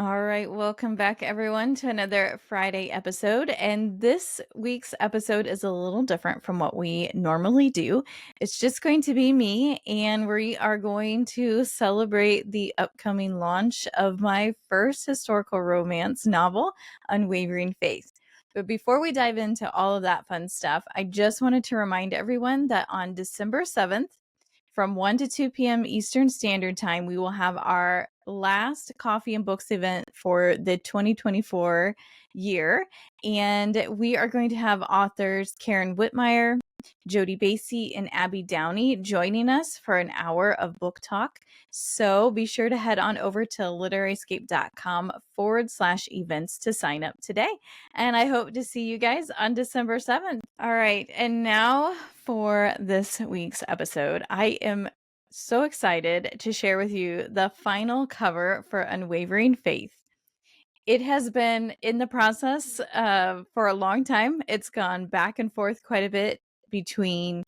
All right, welcome back everyone to another Friday episode. And this week's episode is a little different from what we normally do. It's just going to be me, and we are going to celebrate the upcoming launch of my first historical romance novel, Unwavering Faith. But before we dive into all of that fun stuff, I just wanted to remind everyone that on December 7th, from 1 to 2 p.m. Eastern Standard Time, we will have our last Coffee and Books event for the 2024 year. And we are going to have authors Karen Whitmire, Jody Basie, and Abby Downey joining us for an hour of book talk. So be sure to head on over to literaryscape.com/events to sign up today. And I hope to see you guys on December 7th. All right. And now for this week's episode, I am so excited to share with you the final cover for Unwavering Faith. It has been in the process for a long time. It's gone back and forth quite a bit between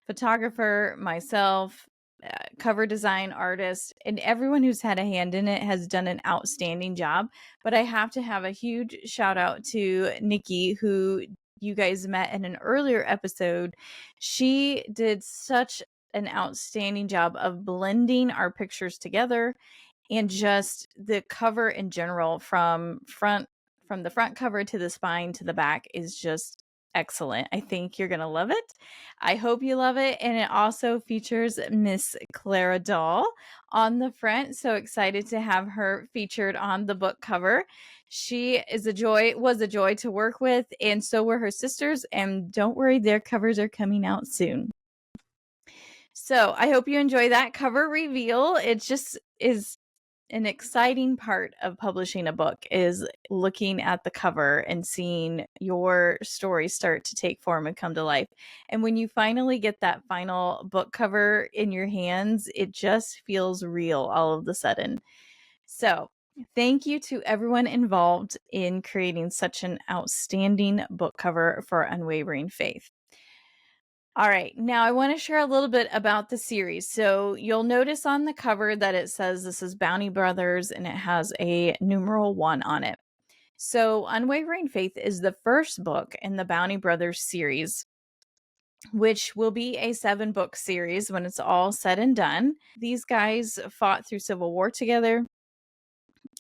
photographer, myself, cover design artist, and everyone who's had a hand in it has done an outstanding job. But I have to have a huge shout out to Nikki, who you guys met in an earlier episode. She did such an outstanding job of blending our pictures together, and just the cover in general from the front cover to the spine to the back is just excellent. I think you're going to love it. I hope you love it. And it also features Miss Clara Dahl on the front. So excited to have her featured on the book cover. She is was a joy to work with, and so were her sisters. And don't worry, their covers are coming out soon. So I hope you enjoy that cover reveal. It just is an exciting part of publishing a book, is looking at the cover and seeing your story start to take form and come to life. And when you finally get that final book cover in your hands, it just feels real all of a sudden. So thank you to everyone involved in creating such an outstanding book cover for Unwavering Faith. All right, now I want to share a little bit about the series. So you'll notice on the cover that it says this is Bounty Brothers, and it has a numeral 1 on it. So Unwavering Faith is the first book in the Bounty Brothers series, which will be a 7-book series when it's all said and done. These guys fought through Civil War together,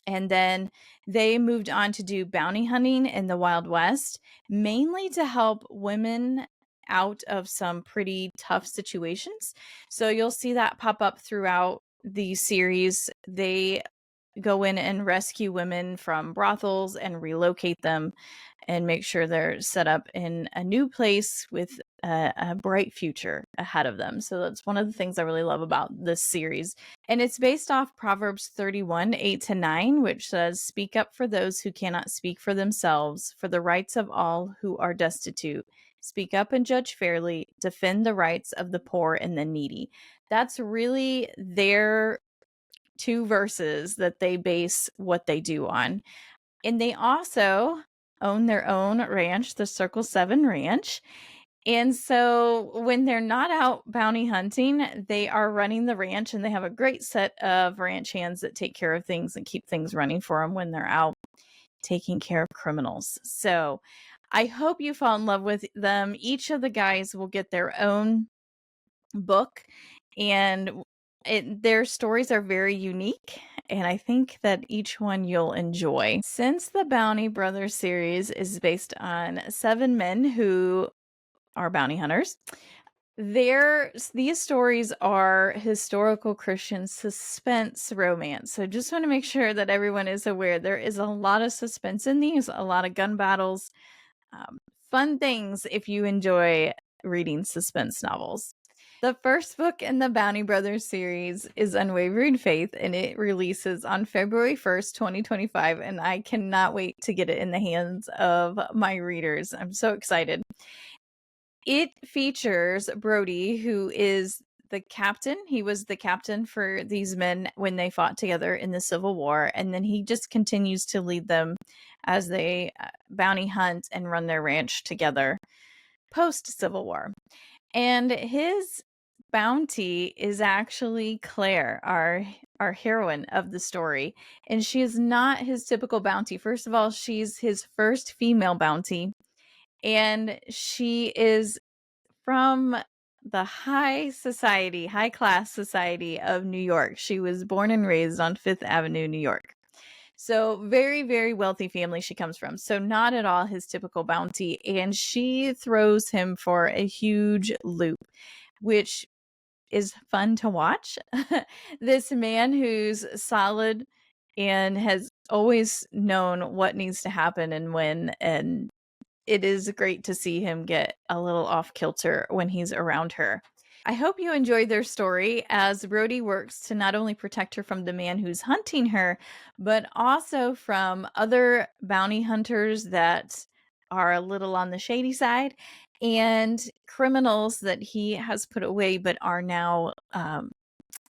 and then they moved on to do bounty hunting in the Wild West, mainly to help women out of some pretty tough situations. So you'll see that pop up throughout the series. They go in and rescue women from brothels and relocate them and make sure they're set up in a new place with a bright future ahead of them. So that's one of the things I really love about this series. And it's based off Proverbs 31, 8-9, which says, "Speak up for those who cannot speak for themselves, for the rights of all who are destitute. Speak up and judge fairly. Defend the rights of the poor and the needy." That's really their 2 verses that they base what they do on. And they also own their own ranch, the Circle 7 Ranch. And so when they're not out bounty hunting, they are running the ranch, and they have a great set of ranch hands that take care of things and keep things running for them when they're out taking care of criminals. So I hope you fall in love with them. Each of the guys will get their own book, and their stories are very unique, and I think that each one you'll enjoy. Since the Bounty Brothers series is based on 7 men who are bounty hunters, these stories are historical Christian suspense romance. So just want to make sure that everyone is aware there is a lot of suspense in these, a lot of gun battles, fun things if you enjoy reading suspense novels. The first book in the Bounty Brothers series is Unwavering Faith, and it releases on February 1st, 2025, and I cannot wait to get it in the hands of my readers. I'm so excited. It features Brody, who is the captain. He was the captain for these men when they fought together in the Civil War, and then he just continues to lead them as they bounty hunt and run their ranch together post-Civil War. And his bounty is actually Claire, our heroine of the story, and she is not his typical bounty. First of all, she's his first female bounty, and she is from the high class society of New York. She was born and raised on Fifth Avenue, New York. So very, very wealthy family she comes from. So not at all his typical bounty. And she throws him for a huge loop, which is fun to watch. This man who's solid and has always known what needs to happen and when, and it is great to see him get a little off kilter when he's around her. I hope you enjoyed their story as Brody works to not only protect her from the man who's hunting her, but also from other bounty hunters that are a little on the shady side and criminals that he has put away but are now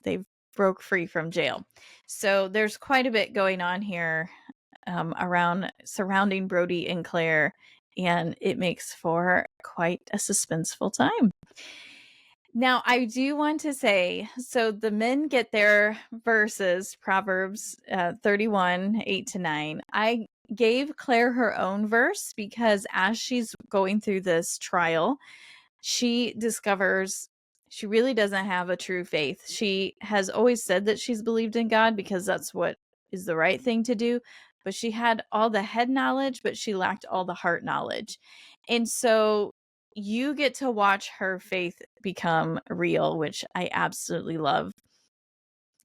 they've broke free from jail. So there's quite a bit going on here around surrounding Brody and Claire, and it makes for quite a suspenseful time. Now, I do want to say, so the men get their verses, Proverbs 31, 8-9. I gave Claire her own verse because as she's going through this trial, she discovers she really doesn't have a true faith. She has always said that she's believed in God because that's what is the right thing to do. But she had all the head knowledge, but she lacked all the heart knowledge. And so you get to watch her faith become real, which I absolutely love.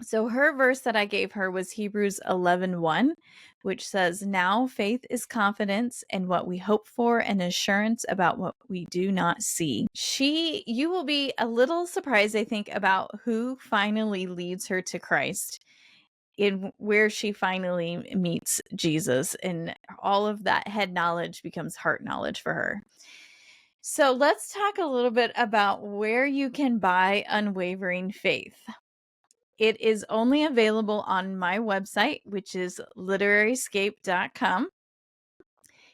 So her verse that I gave her was Hebrews 11:1, which says, "Now faith is confidence in what we hope for and assurance about what we do not see." You will be a little surprised, I think, about who finally leads her to Christ, in where she finally meets Jesus, and all of that head knowledge becomes heart knowledge for her. So let's talk a little bit about where you can buy Unwavering Faith. It is only available on my website, which is literaryscape.com.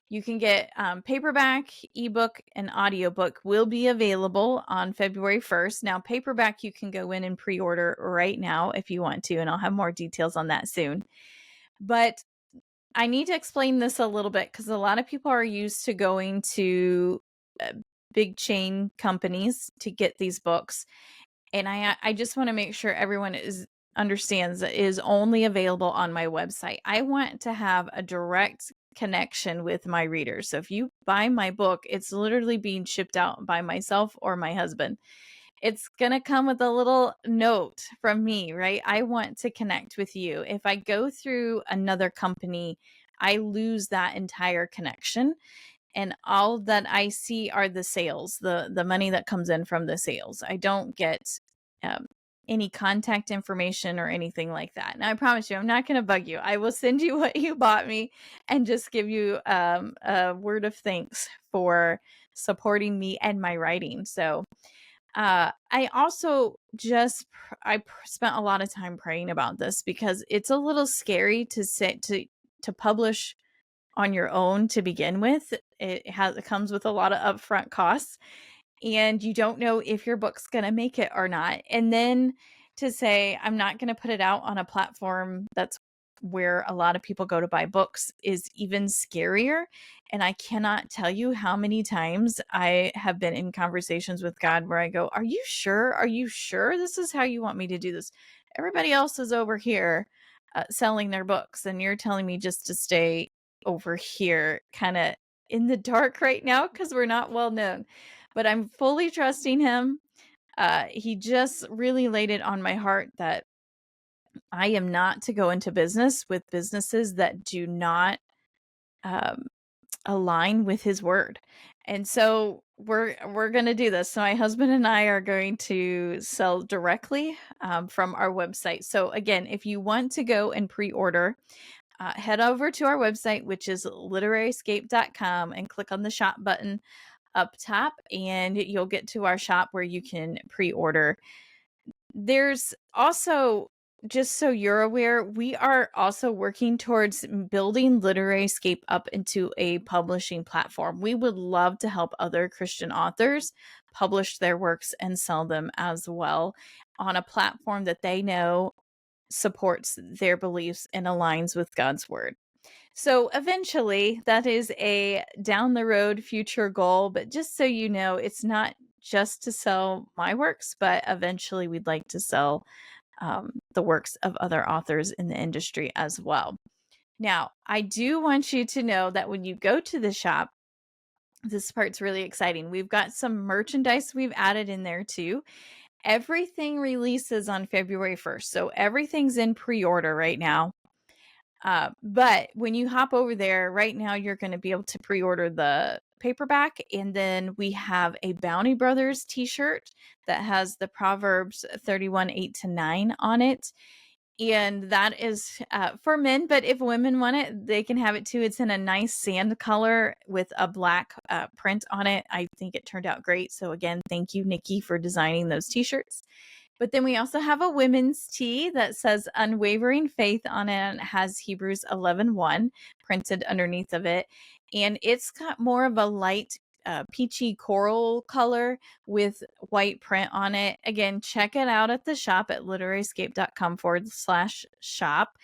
You can get paperback, ebook, and audiobook will be available on February 1st. Now, paperback, you can go in and pre-order right now if you want to, and I'll have more details on that soon. But I need to explain this a little bit because a lot of people are used to going to big chain companies to get these books. And I just want to make sure everyone understands that it is only available on my website. I want to have a direct connection with my readers. So if you buy my book, it's literally being shipped out by myself or my husband. It's going to come with a little note from me, right? I want to connect with you. If I go through another company, I lose that entire connection. And all that I see are the sales, the money that comes in from the sales. I don't get any contact information or anything like that. And I promise you, I'm not going to bug you. I will send you what you bought me and just give you a word of thanks for supporting me and my writing. So I also spent a lot of time praying about this because it's a little scary to say to publish on your own to begin with. It comes with a lot of upfront costs, and you don't know if your book's going to make it or not. And then to say, I'm not going to put it out on a platform that's where a lot of people go to buy books is even scarier. And I cannot tell you how many times I have been in conversations with God where I go, are you sure? Are you sure this is how you want me to do this? Everybody else is over here selling their books, and you're telling me just to stay over here kind of in the dark right now because we're not well known. But I'm fully trusting him. He just really laid it on my heart that I am not to go into business with businesses that do not um, align with his word. And so we're going to do this. So my husband and I are going to sell directly from our website. So again, if you want to go and pre-order, head over to our website, which is literaryscape.com, and click on the shop button up top, and you'll get to our shop where you can pre-order. There's also just so you're aware, we are also working towards building Literaryscape up into a publishing platform. We would love to help other Christian authors publish their works and sell them as well on a platform that they know supports their beliefs and aligns with God's word. So eventually, that is a down the road future goal, but just so you know, it's not just to sell my works, but eventually we'd like to sell the works of other authors in the industry as well. Now, I do want you to know that when you go to the shop, this part's really exciting. We've got some merchandise we've added in there too. Everything releases on February 1st. So everything's in pre-order right now. But when you hop over there right now, you're going to be able to pre-order the paperback. And then we have a Bounty Brothers t-shirt that has the Proverbs 31:8-9 on it. And that is for men, but if women want it, they can have it too. It's in a nice sand color with a black print on it. I think it turned out great. So again, thank you, Nikki, for designing those t-shirts. But then we also have a women's tee that says Unwavering Faith on it and has Hebrews 11:1 printed underneath of it. And it's got more of a light peachy coral color with white print on it. Again, check it out at the shop at literaryscape.com/shop.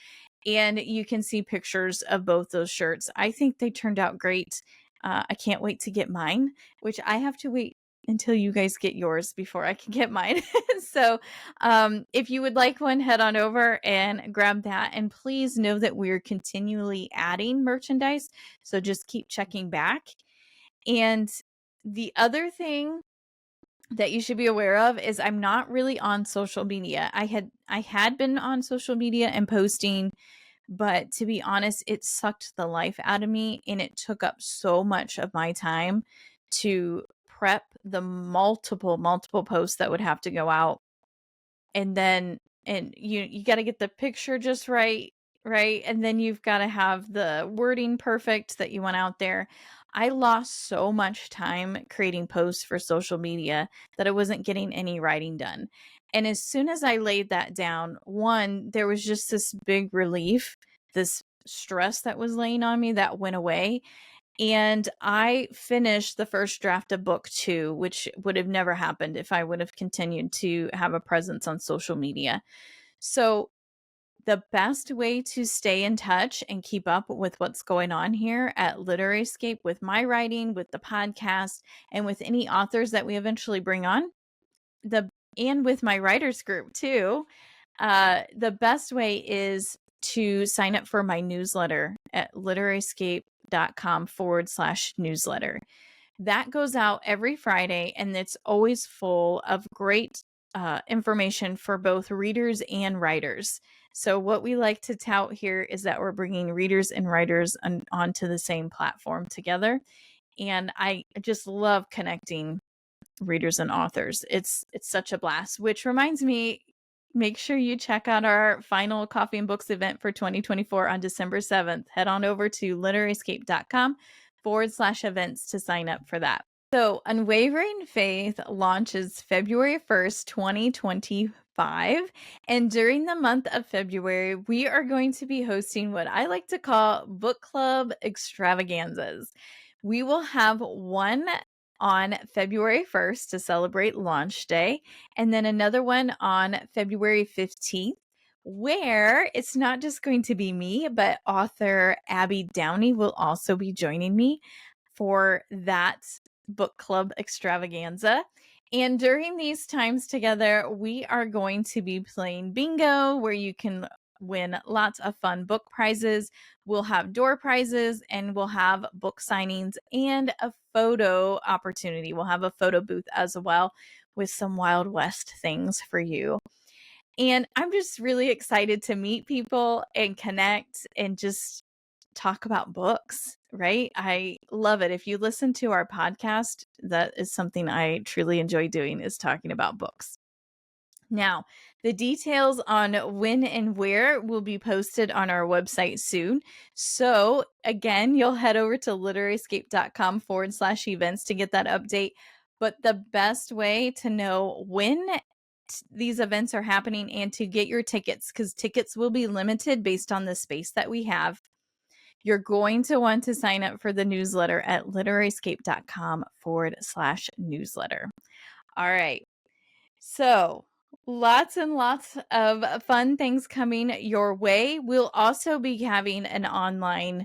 And you can see pictures of both those shirts. I think they turned out great. I can't wait to get mine, which I have to wait until you guys get yours before I can get mine. So if you would like one, head on over and grab that. And please know that we're continually adding merchandise. So just keep checking back. And the other thing that you should be aware of is I'm not really on social media. I had been on social media and posting, but to be honest, it sucked the life out of me and it took up so much of my time to prep the multiple posts that would have to go out. And then you got to get the picture just right, and then you've got to have the wording perfect that you want out there. I lost so much time creating posts for social media that I wasn't getting any writing done. And as soon as I laid that down, one, there was just this big relief, this stress that was laying on me that went away. And I finished the first draft of book 2, which would have never happened if I would have continued to have a presence on social media. So the best way to stay in touch and keep up with what's going on here at Literaryscape with my writing, with the podcast, and with any authors that we eventually bring on, and with my writers group too, the best way is to sign up for my newsletter at literaryscape.com/newsletter. That goes out every Friday, and it's always full of great information for both readers and writers. So what we like to tout here is that we're bringing readers and writers onto the same platform together. And I just love connecting readers and authors. It's such a blast, which reminds me, make sure you check out our final Coffee and Books event for 2024 on December 7th. Head on over to literaryscape.com/events to sign up for that. So Unwavering Faith launches February 1st, 2025. And during the month of February, we are going to be hosting what I like to call book club extravaganzas. We will have one on February 1st to celebrate launch day, and then another one on February 15th, where it's not just going to be me, but author Abby Downey will also be joining me for that book club extravaganza. And during these times together, we are going to be playing bingo, where you can win lots of fun book prizes. We'll have door prizes, and we'll have book signings and a photo opportunity. We'll have a photo booth as well with some Wild West things for you. And I'm just really excited to meet people and connect and just talk about books, right? I love it. If you listen to our podcast, that is something I truly enjoy doing, is talking about books. Now, the details on when and where will be posted on our website soon. So again, you'll head over to literaryscape.com/events to get that update. But the best way to know when these events are happening and to get your tickets, because tickets will be limited based on the space that we have, you're going to want to sign up for the newsletter at literaryscape.com/newsletter. All right. So lots and lots of fun things coming your way. We'll also be having an online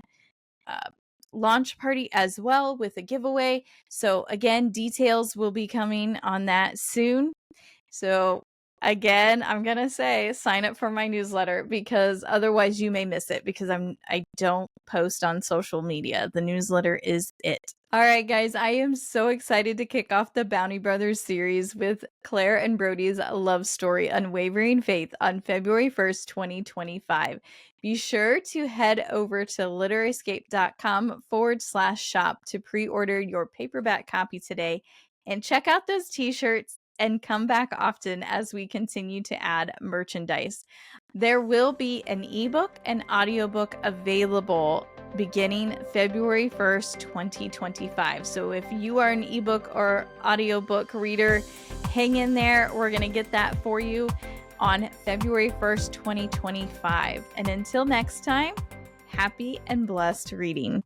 launch party as well with a giveaway. So again, details will be coming on that soon. So again, I'm going to say sign up for my newsletter, because otherwise you may miss it, because I don't post on social media. The newsletter is it. All right, guys, I am so excited to kick off the Bounty Brothers series with Claire and Brody's love story, Unwavering Faith, on February 1st, 2025. Be sure to head over to literaryscape.com/shop to pre-order your paperback copy today, and check out those t-shirts and come back often as we continue to add merchandise. There will be an ebook and audiobook available beginning February 1st, 2025. So if you are an ebook or audiobook reader, hang in there. We're going to get that for you on February 1st, 2025. And until next time, happy and blessed reading.